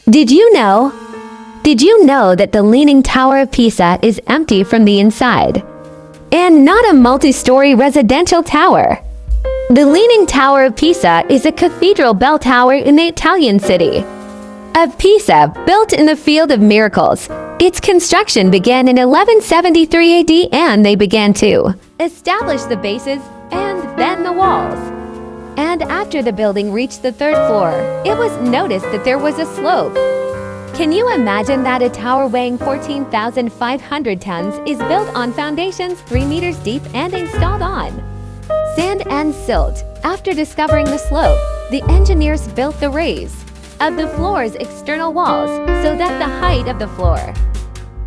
Did you know? Did you know that the Leaning Tower of Pisa is empty from the inside? And not a multi-story residential tower. The Leaning Tower of Pisa is a cathedral bell tower in the Italian city of Pisa, built in the Field of Miracles. Its construction began in 1173 AD, and they began to establish the bases and then the walls. And after the building reached the third floor, it was noticed that there was a slope. Can you imagine that a tower weighing 14,500 tons is built on foundations 3 meters deep and installed on sand and silt? After discovering the slope, the engineers built the raise of the floor's external walls so that the height of the floor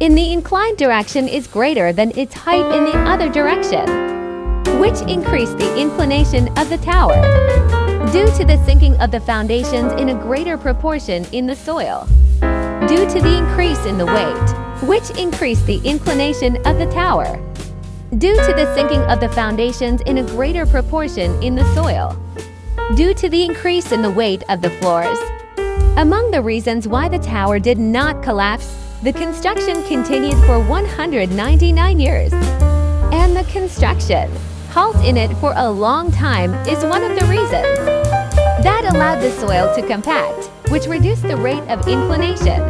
in the inclined direction is greater than its height in the other direction, which increased the inclination of the tower due to the sinking of the foundations in a greater proportion in the soil. Due to the increase in the weight, which increased the inclination of the tower. Due to the sinking of the foundations in a greater proportion in the soil. Due to the increase in the weight of the floors. Among the reasons why the tower did not collapse, the construction continued for 199 years. And the construction halt in it for a long time is one of the reasons that allowed the soil to compact, which reduced the rate of inclination,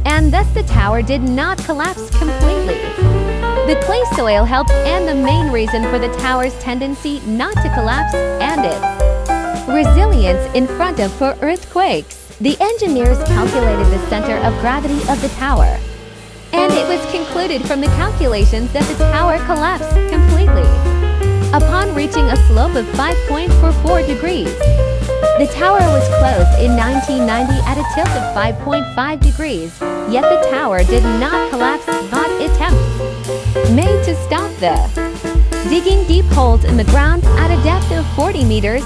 and thus the tower did not collapse completely. The clay soil helped, and the main reason for the tower's tendency not to collapse and its resilience in front of for earthquakes. The engineers calculated the center of gravity of the tower, and it was concluded from the calculations that the tower collapsed completely upon reaching a slope of 5.44 degrees. The tower was closed in 1990 at a tilt of 5.5 degrees, yet the tower did not collapse. Not attempts made to stop the digging deep holes in the ground at a depth of 40 meters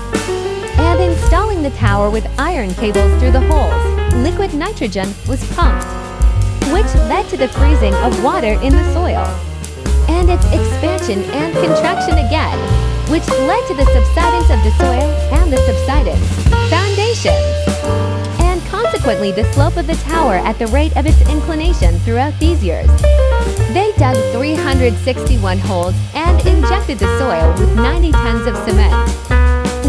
and installing the tower with iron cables through the holes. Liquid nitrogen was pumped, which led to the freezing of water in the soil and its expansion and contraction again, which led to the subsidence of the soil and the subsidence foundations, and consequently the slope of the tower at the rate of its inclination throughout these years. They dug 361 holes and injected the soil with 90 tons of cement,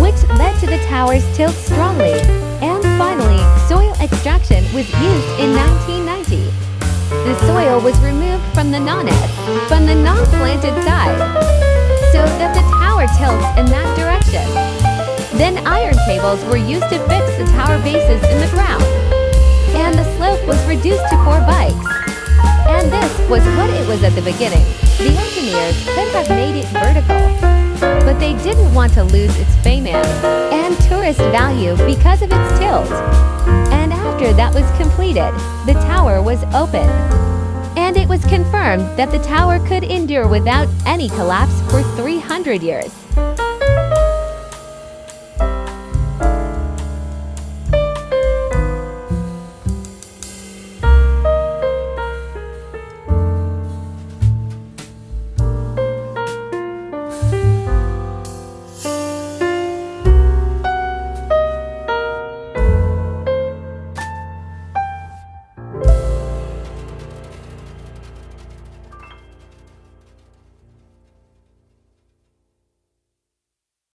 which led to the tower's tilt strongly, and finally soil extraction was used in 1990. The soil was removed from the non-planted side, so that the tower tilts in that direction. Then iron cables were used to fix the tower bases in the ground, and the slope was reduced to 4 bikes. And this was what it was at the beginning. The engineers could have made it vertical, but they didn't want to lose its fame and tourist value because of its tilt. And after that was completed, the tower was open. And it was confirmed that the tower could endure without any collapse for 300 years.